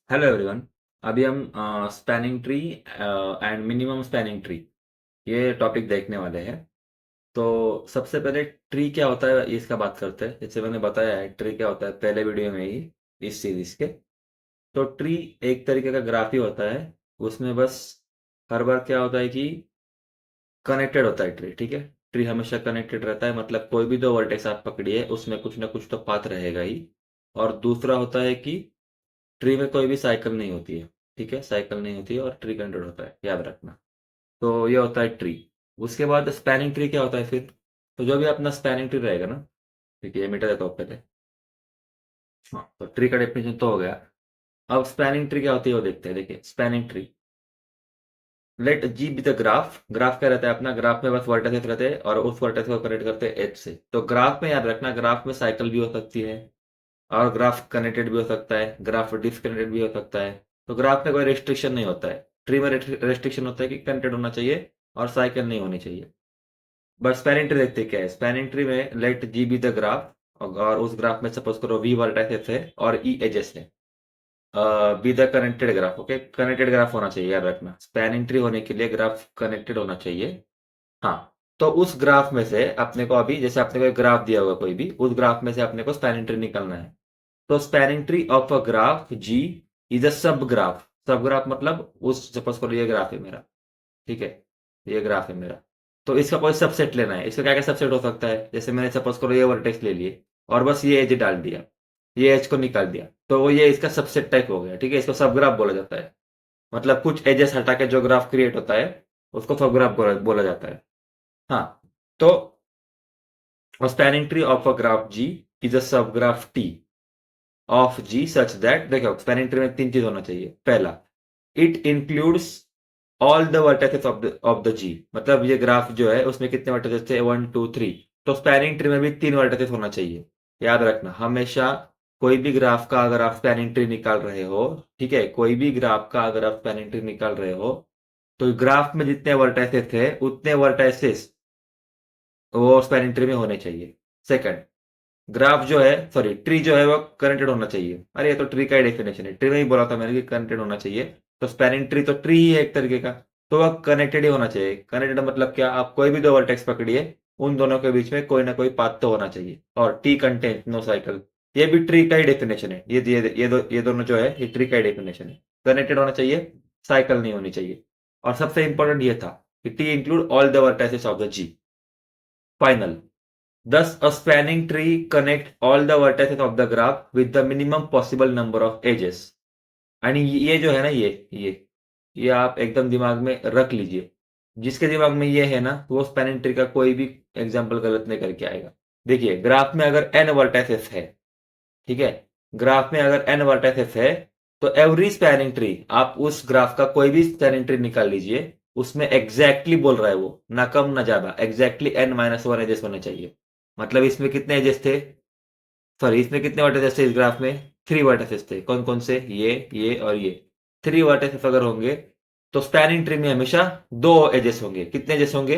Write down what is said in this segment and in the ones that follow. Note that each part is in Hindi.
Hello everyone. अभी हम spanning tree and minimum spanning tree ये टॉपिक देखने वाले हैं। तो सबसे पहले ट्री क्या होता है इसका बात करते हैं। जैसे मैंने बताया है ट्री क्या होता है पहले वीडियो में ही इस सीरीज के। तो ट्री एक तरीके का ग्राफ ही होता है। उसमें बस हर बार क्या होता है कि कनेक्टेड होता है ट्री। ठीक है, ट्री हमेशा कनेक्टेड रहता है, मतलब कोई भी दो वर्टेक्स आप पकड़िए उसमें कुछ ना कुछ तो पाथ रहेगा ही। और दूसरा होता है कि ट्री में कोई भी साइकिल नहीं होती है। ठीक है, साइकिल नहीं होती है और ट्री कंट्रोल होता है, याद रखना। तो ये होता है ट्री। उसके बाद स्पैनिंग ट्री क्या होता है फिर। तो जो भी अपना स्पैनिंग ट्री रहेगा ना, ठीक है, ये मिटा देता हूँ पहले। हाँ, तो ट्री का डेफिनेशन तो हो गया। अब स्पैनिंग ट्री क्या होती है वो देखते हैं। देखिए spanning tree, let G be the graph. Graph क्या रहता है अपना, ग्राफ में बस वर्टिसेस रहते हैं और उस वर्टिस को कनेक्ट करते हैं एज से। तो ग्राफ में याद रखना, ग्राफ में साइकिल भी हो सकती है और ग्राफ कनेक्टेड भी हो सकता है, ग्राफ डिसकनेक्टेड भी हो सकता है। तो ग्राफ में कोई रेस्ट्रिक्शन नहीं होता है। ट्री में रेस्ट्रिक्शन होता है कि कनेक्टेड होना चाहिए और साइकिल नहीं होनी चाहिए। बट स्पैनिंग ट्री देखते हैं क्या है। स्पैनिंग ट्री में let G be the graph, और उस ग्राफ में सपोज करो वी वर्टाइसेस है और ई एजेस है। Be the connected graph. Okay, connected graph होना चाहिए, याद रखना। स्पैनिंग ट्री होने के लिए ग्राफ कनेक्टेड होना चाहिए। हाँ, तो उस ग्राफ में से अपने को अभी, जैसे अपने को एक ग्राफ दिया होगा कोई भी, उस ग्राफ में से अपने को स्पैनिंग ट्री निकालना है। तो spanning tree of a graph G is a sub graph. सब ग्राफ मतलब उस, सपोज करो ये ग्राफ है मेरा। ठीक है, ये ग्राफ है मेरा। तो इसका कोई सबसेट लेना है। इसका क्या क्या सबसेट हो सकता है, जैसे मैंने सपोज करो ये वर्टेक्स ले लिए और बस ये एज डाल दिया, ये एज को निकाल दिया, तो वो ये इसका सबसेट टाइप हो गया। ठीक है, इसको सब ग्राफ बोला जाता है। मतलब कुछ एजेस हटा के जो ग्राफ क्रिएट होता है उसको सब ग्राफ बोला जाता है। हाँ, तो spanning tree of a graph G is a sub graph T of G such that. देखो स्पैनिंग ट्री में तीन चीज होना चाहिए। पहला, it includes all the vertices of the G. मतलब ये ग्राफ जो है उसमें कितने वर्टिसेस थे, 1 2 3। तो स्पैनिंग ट्री में भी तीन वर्टिसेस होना चाहिए। याद रखना हमेशा, कोई भी ग्राफ का अगर आप स्पैनिंग ट्री निकाल रहे हो, ठीक है, कोई भी ग्राफ का अगर आप स्पैनिंग ट्री निकाल रहे हो, तो ग्राफ में जितने वर्टाइसेस थे उतने वर्टाइसेस वो स्पैनिंग ट्री में होने चाहिए। सेकंड, ग्राफ जो है, सॉरी ट्री जो है वो कनेक्टेड होना चाहिए। अरे ये तो ट्री का ही डेफिनेशन है, ट्री में ही बोला था मैंने कि कनेक्टेड होना चाहिए। तो स्पैनिंग ट्री तो ट्री ही है एक तरीके का। तो वह कनेक्टेड ही होना चाहिए। कनेक्टेड मतलब क्या, आप कोई भी दो वर्टेक्स पकड़िए, उन दोनों के बीच में कोई ना कोई पाथ तो होना चाहिए। और टी कंटेंट नो साइकिल, ये भी ट्री का ही डेफिनेशन है। ये दोनों जो है ये ट्री का ही डेफिनेशन है। कनेक्टेड होना चाहिए, साइकिल नहीं होनी चाहिए। और सबसे इंपॉर्टेंट ये था कि T include all the vertices of the G. Final, thus a spanning tree connect all the vertices of the graph with the minimum possible number of edges। यानी ये जो है ना, ये आप एकदम दिमाग में रख लीजिए। जिसके दिमाग में ये है ना वो स्पैनिंग ट्री का कोई भी एग्जाम्पल गलत नहीं करके आएगा। देखिए ग्राफ में अगर n वर्टाइसेस है, ठीक है, ग्राफ में अगर n वर्टाइसेस है, तो एवरी स्पैनिंग ट्री, आप उस ग्राफ का कोई भी स्पैनिंग ट्री निकाल लीजिए, उसमें एग्जैक्टली बोल रहा है वो, ना कम ना ज्यादा, एग्जैक्टली n-1 एजेस होने चाहिए। मतलब इसमें कितने एजेस थे, सॉरी इसमें कितने वर्टिसेस थे इस ग्राफ में, थ्री वर्टिसेस थे। कौन कौन से, ये और ये। थ्री वर्टिसेस अगर होंगे तो स्पैनिंग ट्री में हमेशा दो एजेस होंगे। कितने एजेस होंगे,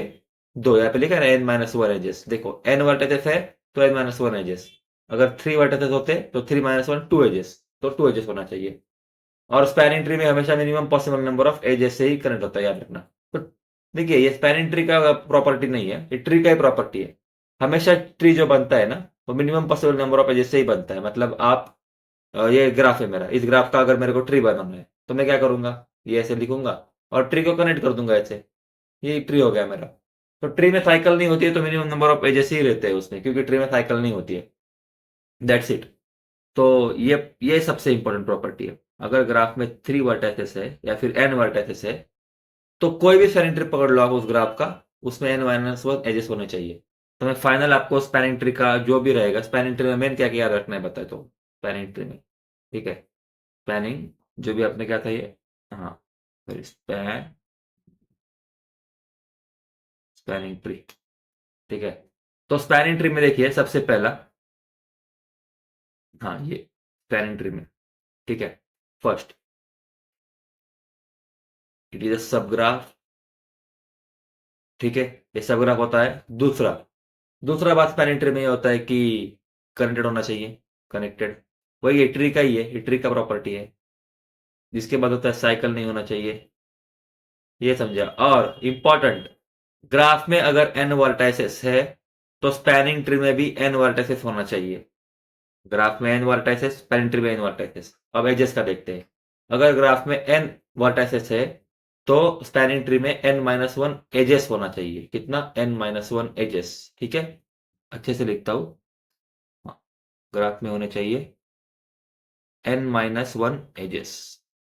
दो। यहाँ पे लिखा है n-1 एजेस। देखो n वर्टिसेस है तो n-1 एजेस। अगर थ्री वर्टिसेस होते तो 3-1 टू एजेस, तो टू एजेस होना चाहिए। और स्पैनिंग ट्री में हमेशा minimum possible number of edges से ही कनेक्ट होता है, याद रखना। तो देखिए ये स्पैनिंग ट्री का प्रॉपर्टी नहीं है, ये ट्री का ही प्रॉपर्टी है। हमेशा ट्री जो बनता है ना वो minimum possible number of edges से ही बनता है। मतलब आप, ये ग्राफ है मेरा, इस ग्राफ का अगर मेरे को ट्री बनाना है तो मैं क्या करूंगा, ये ऐसे लिखूंगा और ट्री को कनेक्ट कर दूंगा ऐसे। ये ट्री हो गया मेरा। तो ट्री में साइकिल नहीं होती है तो मिनिमम नंबर ऑफ एजेस ही रहते हैं उसमें, क्योंकि ट्री में साइकिल नहीं होती है। That's it. तो ये सबसे इंपॉर्टेंट प्रॉपर्टी है। अगर ग्राफ में थ्री वर्टाइसेस है या फिर एन वर्टाइसेस है, तो कोई भी स्पैनिंग ट्री पकड़ लो आप उस ग्राफ का, उसमें n-1 एजेस होने चाहिए। तो मैं फाइनल आपको स्पैनिंग ट्री का जो भी रहेगा, स्पैनिंग ट्री में मेन क्या क्या याद रखना है बताए तो। स्पैनिंग ट्री में, ठीक है, स्पैनिंग जो भी आपने क्या था ये, हाँ, फिर स्पैनिंग ट्री, ठीक है। तो स्पैनिंग ट्री में देखिए सबसे पहला, हाँ ये स्पैनिंग ट्री में, ठीक है, first it is a sub graph. ठीक है, ये सब ग्राफ होता है। दूसरा, दूसरा बात स्पैनिंग ट्री में ये होता है कि कनेक्टेड होना चाहिए। कनेक्टेड, वही ये ट्री का ही है, ये ट्री का प्रॉपर्टी है। जिसके बाद होता है साइकिल नहीं होना चाहिए, ये समझा। और इंपॉर्टेंट, ग्राफ में अगर n वर्टाइसेस है तो स्पैनिंग ट्री में भी n वर्टाइसेस होना चाहिए। ग्राफ में n वर्टाइसेस, स्पैनिंग ट्री में n वर्टाइसेस। अब एजेस का देखते हैं। अगर ग्राफ में n वर्टाइसेस है तो स्पैनिंग ट्री में n माइनस वन एजेस होना चाहिए। कितना? n minus one edges. ठीक है, अच्छे से लिखता हूं। हाँ, ग्राफ में होने चाहिए n माइनस वन एजेस।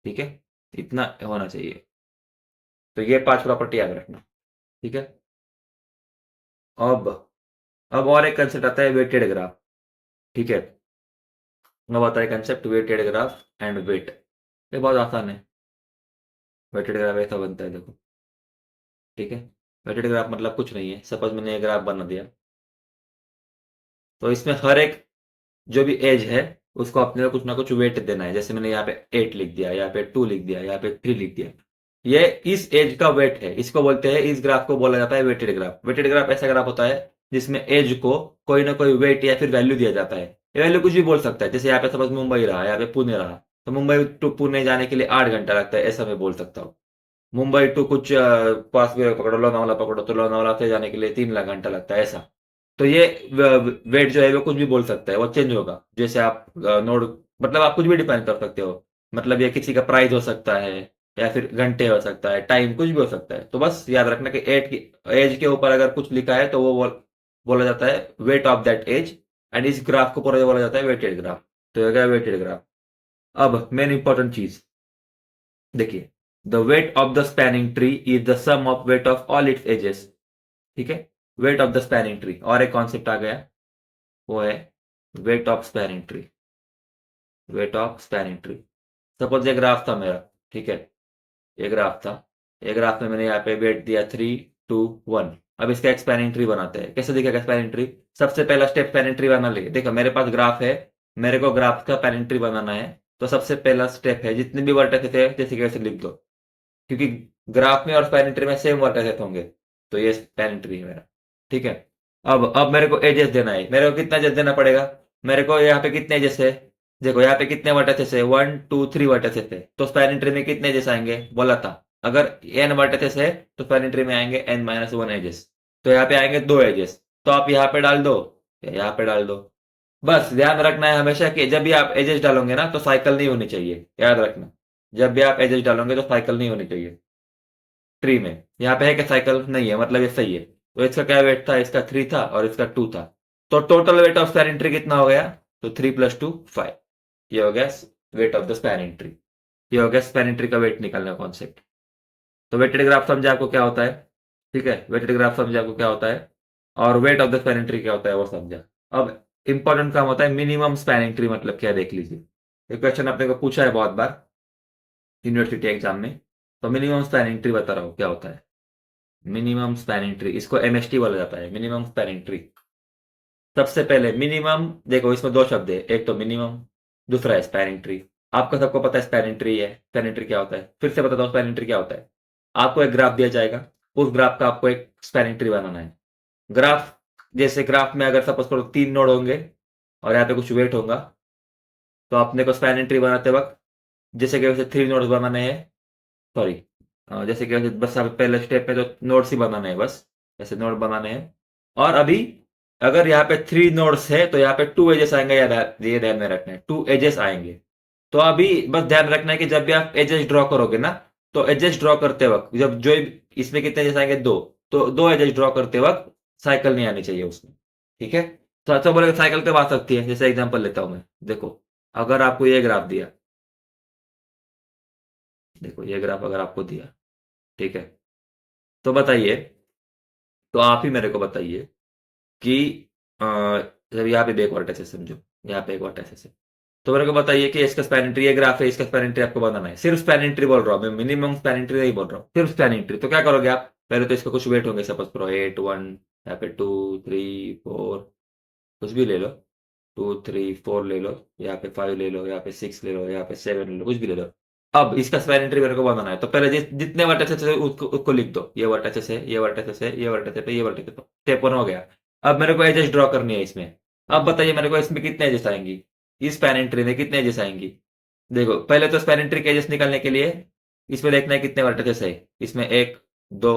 ठीक है, इतना होना चाहिए। तो ये 5 प्रॉपर्टी याद रखना। ठीक है। अब अब और एक कंसेप्ट आता है वेटेड ग्राफ। ठीक है, अब आता है concept weighted graph and weight. ये बहुत आसान है। वेटेड ग्राफ ऐसा बनता है, देखो। ठीक है, वेटेड ग्राफ मतलब कुछ नहीं है। सपोज मैंने ये ग्राफ बना दिया, तो इसमें हर एक जो भी एज है उसको अपने को कुछ ना कुछ वेट देना है। जैसे मैंने यहाँ पे 8 लिख दिया, यहाँ पे 2 लिख दिया, यहाँ पे 3 लिख दिया। ये इस एज का वेट है, इसको बोलते हैं, इस ग्राफ को बोला जाता है वेटेड ग्राफ। वेटेड ग्राफ ऐसा ग्राफ होता है जिसमें एज को कोई ना कोई वेट या फिर वैल्यू दिया जाता है। ये वैल्यू कुछ भी बोल सकता है। जैसे यहाँ पे सपोज मुंबई रहा, यहाँ पे पुणे रहा, तो मुंबई टू पुणे जाने के लिए 8 घंटा लगता है, ऐसा मैं बोल सकता हूँ। मुंबई टू कुछ पास भी पकड़ो, लोनावाला पकड़ो, तो लोनावाला से जाने के लिए 3 घंटा लगता है, ऐसा। तो ये वेट जो है वो कुछ भी बोल सकता है, वो चेंज होगा। जैसे आप नोड, मतलब आप कुछ भी डिफाइन कर सकते हो। मतलब ये किसी का प्राइस हो सकता है, या फिर घंटे हो सकता है, टाइम कुछ भी हो सकता है। तो बस याद रखना कि एज की एज के ऊपर अगर कुछ लिखा है तो वो बोला जाता है weight of that edge. And इस ग्राफ को पूरा बोला जाता है वेटेड ग्राफ। तो ये गया वेटेड ग्राफ। अब मेन इंपॉर्टेंट चीज देखिए, the weight of the spanning tree is the sum of weight of all its edges. ठीक है, weight of the spanning tree. और एक कॉन्सेप्ट आ गया, वो है weight of spanning tree. Weight of spanning tree. Suppose ये ग्राफ था मेरा, ठीक है, ये ग्राफ था। ये ग्राफ में मैंने यहाँ पे वेट दिया 3, 2, 1। अब इसका एक स्पैनिंग ट्री बनाते हैं। कैसे दिखेगा स्पैनिंग ट्री? सबसे पहला स्टेप स्पैनिंग ट्री बना ले। देखो मेरे पास ग्राफ है, मेरे को ग्राफ का स्पैनिंग ट्री बनाना है। तो सबसे पहला स्टेप है जितने भी वर्टेक्स है जैसे कैसे लिख दो, क्योंकि ग्राफ में और स्पैनिंग ट्री में सेम वर्टेक्स होंगे। तो ये स्पैनिंग ट्री है मेरा। ठीक है, अब मेरे को एजेस देना है। मेरे को कितना एजेस देना पड़ेगा? मेरे को यहाँ पे कितने एजेस है? देखो यहाँ पे कितने वर्टेक्स है, 1, 2, 3 वर्टेक्स है। तो स्पैनिंग ट्री में कितने एजेस आएंगे? बोला था, अगर n वर्टेक्स है तो स्पैनिंग ट्री में आएंगे n माइनस वन एजेस। तो यहाँ पे आएंगे 2 एजेस। तो आप यहाँ पे डाल दो या यहाँ पे डाल दो। बस ध्यान रखना है हमेशा कि जब भी आप एजेस डालोगे ना तो साइकिल नहीं होनी चाहिए, याद रखना। जब भी आप एजेस डालोगे तो साइकिल नहीं होनी चाहिए ट्री में। यहाँ पे है कि साइकिल नहीं है, मतलब ये सही है। तो इसका क्या वेट था? इसका 3 था और इसका 2 था। तो total weight of spanning tree कितना हो गया? तो 3 + 2 5। ये हो गया wait of the spanning tree. ये हो गया स्पैनिंग ट्री का वेट निकालने का कॉन्सेप्ट। तो वेटेड ग्राफ समझा आपको क्या होता है? ठीक है, वेटेड ग्राफ समझा आपको क्या होता है, और wait of the spanning tree क्या होता है वो समझा। अब इंपॉर्टेंट काम होता है मिनिमम स्पैनिंग ट्री मतलब क्या, देख लीजिए। ये क्वेश्चन अपने को पूछा है बहुत बार यूनिवर्सिटी एग्जाम में। तो मिनिमम स्पैनिंग ट्री बता रहा हूँ क्या होता है। मिनिमम स्पैनिंग ट्री, इसको एमएसटी बोला जाता है, मिनिमम स्पैनिंग ट्री। सबसे पहले मिनिमम, देखो इसमें दो शब्द है, एक तो मिनिमम, दूसरा है स्पैनिंग ट्री। आपको सबको पता है स्पैनिंग ट्री है। स्पैनिंग ट्री क्या होता है? फिर से बताता हूँ स्पैनिंग ट्री क्या होता है। आपको एक ग्राफ दिया जाएगा, उस ग्राफ का आपको एक स्पैनिंग ट्री बनाना है। ग्राफ, जैसे ग्राफ में अगर सपोज करो 3 नोड होंगे और यहाँ पे कुछ वेट होगा, तो अपने को स्पैनिंग ट्री बनाते वक्त जैसे कि वैसे 3 नोड्स बनाने हैं। सॉरी, जैसे कि बस अब पहले स्टेप में तो नोड्स ही बनाने हैं, बस ऐसे नोड बनाने हैं। और अभी अगर यहाँ पे 3 नोड्स है तो यहाँ पे 2 एजेस आएंगे, ये ध्यान में रखना है, 2 एजेस आएंगे। तो अभी बस ध्यान रखना है कि जब भी आप एजेस ड्रॉ करोगे ना, तो एजेस ड्रॉ करते वक्त जब जो इसमें कितने एजेस आएंगे, 2, तो 2 एजेस ड्रॉ करते वक्त साइकिल नहीं आनी चाहिए उसमें। ठीक है, तो अच्छा बोलेगा साइकिल कब आ सकती है? जैसे एग्जांपल लेता हूं मैं, देखो अगर आपको ये ग्राफ दिया, देखो ये ग्राफ अगर आपको दिया, ठीक है, तो बताइए, तो आप ही मेरे को बताइए कि अ, जब यहाँ पे एक वर्टेक्स है, समझो यहाँ पे एक वर्टेक्स है, तो मेरे को बताइए कि इसका स्पैनिंग ट्री, ये ग्राफ है, इसका स्पैनिंग ट्री आपको बनाना है। सिर्फ स्पैनिंग ट्री बोल रहा हूँ मैं, मिनिमम स्पैनिंग ट्री नहीं बोल रहा हूँ, सिर्फ स्पैनिंग ट्री। तो क्या करोगे आप? पहले तो इसका कुछ वेट होंगे, सपोज करो 8, 1, यहाँ पे 2, 3, 4, कुछ भी ले लो, 2, 3, 4 ले लो, यहाँ पे 5 ले लो, यहाँ पे 6 ले लो, यहाँ पे 7 ले लो, कुछ भी ले लो। अब इसका स्पैनिंग ट्री मेरे को बनाना है, तो पहले जितने वर्टेक्सेस है उसको लिख दो। ये वर्टेक्सेस है, ये वर्टेक्सेस है, ये वर्टेक्सेस है, ये वर्टेक्सेस है। स्टेप 1 हो गया। अब मेरे को एजेस ड्रॉ करनी है इसमें। अब बताइए मेरे को इसमें कितने एजेस आएंगी, इस स्पैनिंग ट्री में कितने एजेस आएंगी? देखो पहले तो स्पैनिंग ट्री के एजेस निकालने के लिए इसमें देखना है कितने वर्टिसेस है। इसमें 1 2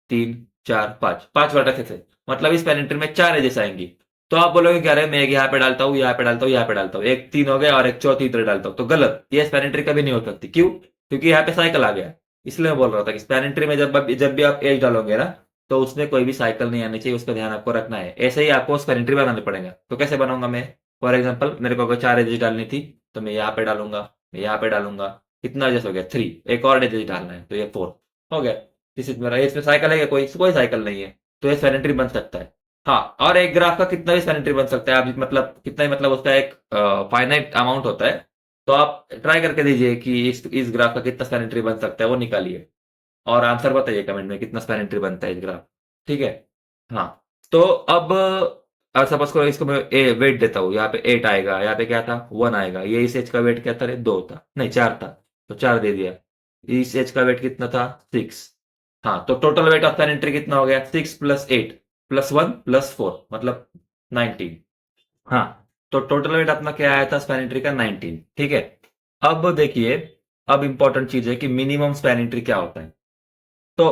3 4 5 5 वर्टिसेस है, मतलब इस स्पैनिंग ट्री में 4 एजेस आएंगी। तो आप बोलोगे क्या, अरे मैं एक यहाँ पे डालता हूँ, यहाँ पे डालता हूँ, यहाँ पे डालता हूँ, एक 3 हो गया और एक चौथी इधर डालता हूँ, तो गलत। ये स्पैनिंग ट्री कभी नहीं हो सकती। क्यों? क्योंकि यहाँ पे साइकिल आ गया। इसलिए मैं बोल रहा था कि स्पैनिंग ट्री में जब भी आप एज डालोगे ना, तो उसमें कोई भी साइकिल नहीं आनी चाहिए, उसका ध्यान आपको रखना है। ऐसे ही आपको स्पैनिंग ट्री बनाना पड़ेगा। तो कैसे बनाऊंगा मैं? फॉर एग्जाम्पल मेरे को अगर 4 एजेस डालनी थी, तो मैं यहाँ पे डालूंगा, मैं यहाँ पे डालूंगा। कितना एजेस हो गया? 3। एक और एजेस डालना है, तो ये 4 हो गया। इस मेरा इसमें साइकिल है क्या? कोई कोई साइकिल नहीं है। तो ये स्पैनिंग ट्री बन सकता है। हाँ, और एक ग्राफ का कितना भी स्पैनिंग ट्री बन सकता है। आप मतलब कितना ही, मतलब उसका एक फाइनाइट अमाउंट होता है। तो आप ट्राई करके दीजिए कि इस ग्राफ का कितना स्पैनिंग ट्री बन सकता है, वो निकालिए और आंसर बताइए कमेंट में कितना स्पैनिंग ट्री बनता है इस ग्राफ। ठीक है? हाँ। तो अब सपोज करो इसको मैं वेट देता हूँ। यहाँ पे 8 आएगा, यहाँ पे क्या था? 1 आएगा। ये इस एज का वेट क्या था रे? 2 था, नहीं 4 था। तो 4 दे दिया। इस एज का वेट कितना था? 6। हाँ, तो total weight of spanning tree कितना हो गया? 6 प्लस 8 प्लस 1 प्लस 4, मतलब 19। हाँ, तो टोटल वेट अपना क्या आया था स्पैनिंग ट्री का? 19। ठीक है? अब देखिए, अब इंपॉर्टेंट चीज है कि मिनिमम स्पैनिंग ट्री क्या होता है। तो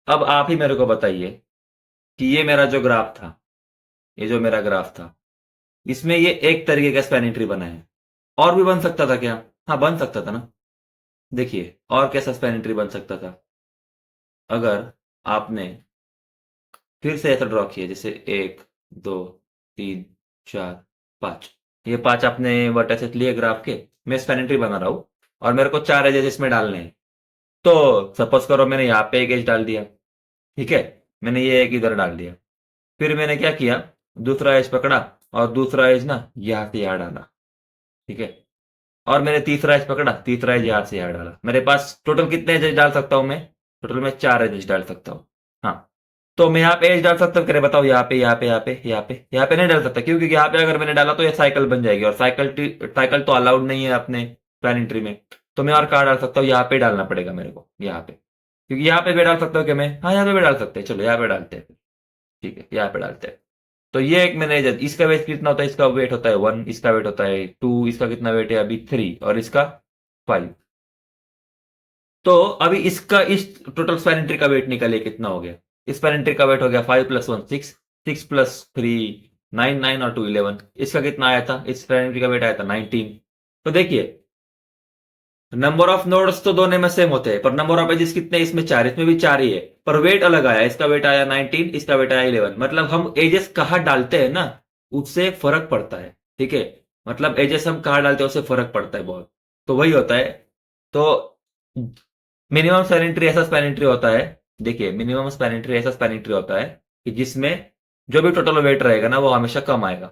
अब आप ही मेरे को बताइए कि ये मेरा जो ग्राफ था, ये जो मेरा ग्राफ था, इसमें ये एक तरीके का स्पैनिंग ट्री बना है। और भी बन सकता था क्या? हाँ, बन सकता था ना। देखिए और कैसा स्पैनिंग ट्री बन सकता था। अगर आपने फिर से ऐसा ड्रॉ किया, जैसे 1 2 3 4 5, ये 5 आपने वर्टेक्स लिए ग्राफ के। मैं स्पैनिंग ट्री बना रहा हूं और मेरे को 4 एजेस इसमें डालने हैं। तो सपोज करो मैंने यहाँ पे एक एज डाल दिया। ठीक है? मैंने ये एक इधर डाल दिया। फिर मैंने क्या किया? दूसरा एज पकड़ा और दूसरा एज ना यहाँ से यहाँ डाला। ठीक है? और मैंने तीसरा एज पकड़ा, तीसरा एज यहाँ से यहाँ डाला। मेरे पास टोटल कितने एज डाल सकता हूं मैं? टोटल में 4 एज डाल सकता हूँ। हाँ, तो मैं यहाँ पे एज डाल सकता हूँ, करे बताओ? यहाँ पे, यहाँ पे, यहाँ पे, यहाँ पे, यहाँ पे नहीं डाल सकता। क्यों? क्योंकि यहाँ पे अगर मैंने डाला तो ये साइकिल बन जाएगी और साइकिल तो अलाउड नहीं है अपने प्लानिंग ट्री में। तो मैं और कहाँ डाल सकता हूँ? यहाँ पे डालना पड़ेगा मेरे को, यहाँ पे। क्योंकि यहाँ पे भी डाल सकता हूँ क्या मैं? हाँ, यहाँ पे भी डाल सकते हैं। चलो यहाँ पे डालते हैं। ठीक है, यहाँ पे डालते हैं। तो ये एक मैंने इसका वेट कितना होता है? इसका वेट होता है 1, इसका वेट होता है 2, इसका कितना वेट है अभी? 3, और इसका 5। तो अभी इसका इस टोटल स्पैनिंग ट्री का वेट निकालिए कितना हो गया। इस स्पैनिंग ट्री का वेट हो गया 5 प्लस 1 6, 6 प्लस 3 9, 9 और 2 11। इसका कितना आया था? इस स्पैनिंग ट्री का वेट आया था 19। तो देखिए, नंबर ऑफ नोड्स तो दोनों में सेम होते हैं, पर नंबर ऑफ एजेस कितने? इसमें 4, इसमें भी 4 ही है, पर वेट अलग आया। इसका वेट आया 19, इसका वेट आया 11। मतलब हम एजेस कहाँ डालते हैं ना, उससे फर्क पड़ता है। ठीक है? मतलब एजेस हम कहाँ डालते हैं उससे फर्क पड़ता है बहुत। तो वही होता है। तो मिनिमम स्पैनिंग ट्री ऐसा स्पैनिंग ट्री होता है। देखिए, मिनिमम स्पैनिंग ट्री ऐसा स्पैनिंग ट्री होता है कि जिसमें जो भी टोटल वेट रहेगा ना, वो हमेशा कम आएगा।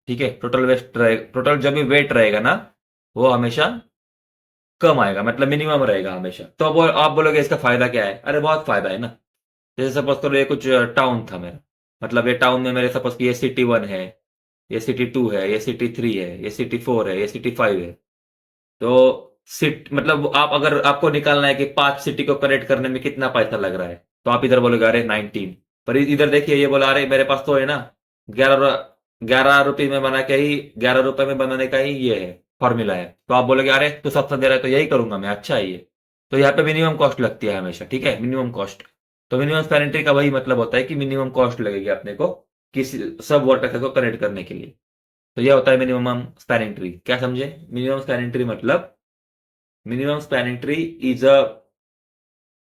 ठीक है? टोटल जो भी वेट रहेगा ना, वो हमेशा कम आएगा, मतलब मिनिमम रहेगा हमेशा। तो अब आप बोलोगे इसका फायदा क्या है? अरे बहुत फायदा है ना। जैसे सपोज करो ये कुछ टाउन था मेरा, मतलब ये टाउन में मेरे सपोज की ये सिटी 1 है, ये सिटी 2 है, ये सिटी 3 है, ये सिटी 4 है, ये सिटी 5 है। तो मतलब आप अगर आपको निकालना है कि 5 सिटी को कनेक्ट करने में कितना पैसा लग रहा है, तो आप इधर बोलोगे अरे 19। पर इधर देखिए, ये बोला अरे मेरे पास तो है ना 11 रुपये में बना के ही, 11 रुपए में बनाने का ही ये है फॉर्मूला है। तो आप बोलोगे अरे तो सस्ता दे रहा है तो यही करूंगा मैं, अच्छा है ये। तो यहाँ पे मिनिमम कॉस्ट लगती है हमेशा। ठीक है? Minimum cost. तो मिनिमम स्पैनिंग ट्री का वही मतलब होता है कि मिनिमम कॉस्ट लगेगी अपने को किसी सब वर्टेक्स को कनेक्ट करने के लिए। तो यह होता है मिनिमम स्पैनिंग ट्री। क्या समझे? मिनिमम स्पैनिंग ट्री मतलब, minimum spanning tree is a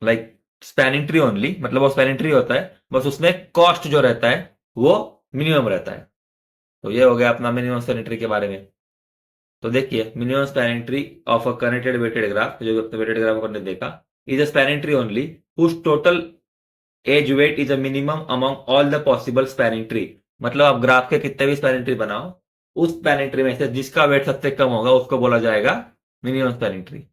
like spanning tree only, मतलब वो स्पैनिंग ट्री होता है, बस उसमें कॉस्ट जो रहता है वो मिनिमम रहता है। तो ये हो गया अपना मिनिमम स्पैनिंग ट्री के बारे में। तो देखिए, minimum spanning tree of a connected weighted graph, जो अपने वेटेड ग्राफ अपन ने देखा, is a spanning tree only whose total edge weight is a minimum among all the possible spanning tree. मतलब आप ग्राफ के कितने भी स्पैनिंग ट्री बनाओ, उस स्पैनिंग ट्री में से जिसका वेट सबसे कम होगा उसको बोला जाएगा minimum spanning tree.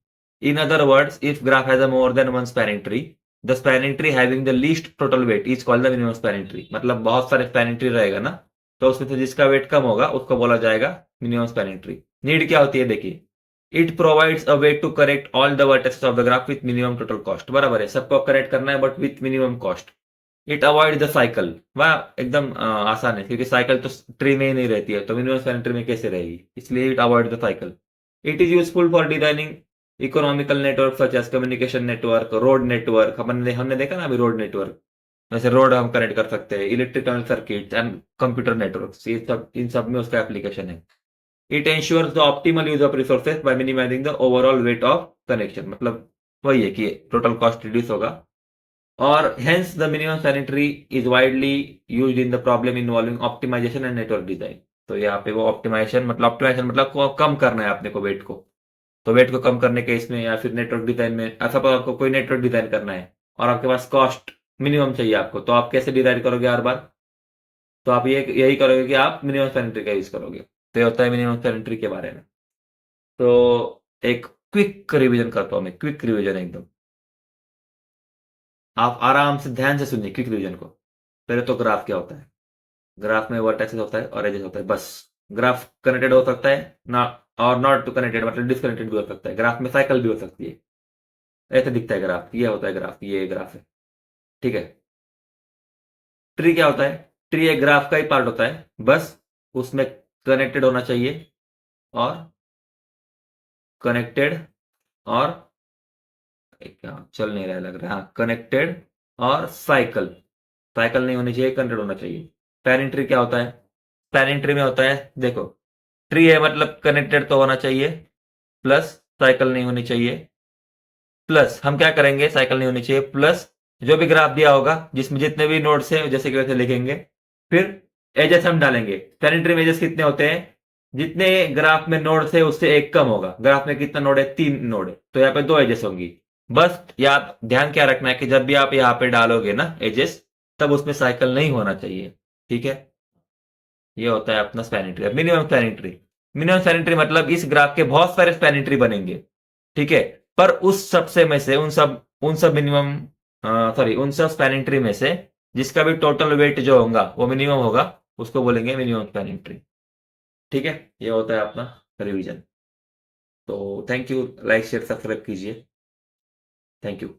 In other words, if graph has a more than one spanning tree, the spanning tree having the least total weight is called the minimum spanning tree. मतलब बहुत सारे स्पैनिंग ट्री रहेगा ना, तो उसमें से जिसका वेट कम होगा उसको बोला जाएगा मिनिमम स्पैनिंग ट्री। नीड क्या होती है? देखिए, it provides a way to correct all the vertex of the graph with minimum total cost. बराबर है, सबको करेक्ट करना है but with minimum cost. It avoid the cycle, वाह एकदम आसान है, क्योंकि साइकिल तो ट्री में ही नहीं रहती है, तो मिनिमम स्पैनिंग ट्री में कैसे रहेगी? इसलिए it avoid the cycle. It is useful for designing economical network such as communication network, road network, हमने हमने देखा ना अभी रोड नेटवर्क, जैसे रोड हम कनेक्ट कर सकते हैं, electrical circuit and computer network, ये सब इन सब में उसका एप्लीकेशन है। It ensures the optimal use of resources by minimizing the overall weight of connection, मतलब वही है कि टोटल कॉस्ट रिड्यूस होगा। और hence the minimum sanitary is widely used in the problem involving optimization and network design। तो यहाँ पे वो ऑप्टिमाइजेशन मतलब को कम करना है अपने को वेट को, तो वेट को कम करने के इसमें या फिर नेटवर्क डिजाइन में, ऐसा पर आपको कोई नेटवर्क डिजाइन करना है और आपके पास कॉस्ट मिनिमम चाहिए आपको, तो आप कैसे डिजाइन करोगे हर बार? तो आप ये यही करोगे कि आप मिनिमम सैनिटरी का यूज करोगे। तो ये होता है मिनिमम सैनिटरी के बारे में। तो एक क्विक रिवीजन करता हूं मैं, क्विक रिवीजन एकदम, आप आराम से ध्यान से सुनिए क्विक रिवीजन को। पहले तो ग्राफ क्या होता है? ग्राफ में वर्टेक्सेस होता है और एजेस होता है, बस। ग्राफ कनेक्टेड हो सकता है ना, और नॉट टू कनेक्टेड मतलब डिसकनेक्टेड भी हो सकता है। ग्राफ में साइकिल भी हो सकती है। ऐसे दिखता है ग्राफ, ये होता है ग्राफ, ये ग्राफ है, ठीक है। ट्री क्या होता है? ट्री एक ग्राफ का ही पार्ट होता है, बस उसमें कनेक्टेड होना चाहिए, और कनेक्टेड, और क्या चल नहीं रहा, लग रहा है, हाँ कनेक्टेड, और साइकिल, साइकिल नहीं होनी चाहिए, कनेक्टेड होना चाहिए। पैरेंट ट्री क्या होता है? पैरेंट ट्री में होता है, देखो, ट्री है मतलब कनेक्टेड तो होना चाहिए, प्लस साइकिल नहीं होनी चाहिए, प्लस हम क्या करेंगे, साइकिल नहीं होनी चाहिए, प्लस जो भी ग्राफ दिया होगा जिसमें जितने भी नोड्स हैं जैसे कि वैसे लिखेंगे, फिर एजेस हम डालेंगे। पैरेंट्री में एजेस कितने होते हैं? जितने ग्राफ में नोड्स है उससे एक कम होगा। ग्राफ में कितना नोड है? 3 नोड है, तो यहाँ पे 2 एजेस होंगी। बस याद ध्यान क्या रखना है कि जब भी आप यहाँ पे डालोगे ना एजेस, तब उसमें साइकिल नहीं होना चाहिए, ठीक है। ये होता है अपना spanning tree. Minimum spanning tree, minimum spanning tree मतलब इस ग्राफ के बहुत सारे स्पैनिंग ट्री बनेंगे, ठीक है, पर उस सबसे में से उन सब मिनिमम, सॉरी उन सब स्पैनिंग ट्री में से जिसका भी टोटल वेट जो होगा वो मिनिमम होगा, उसको बोलेंगे मिनिमम स्पैनिंग ट्री, ठीक है। ये होता है अपना रिवीजन। तो thank you, like share subscribe कीजिए, थैंक यू।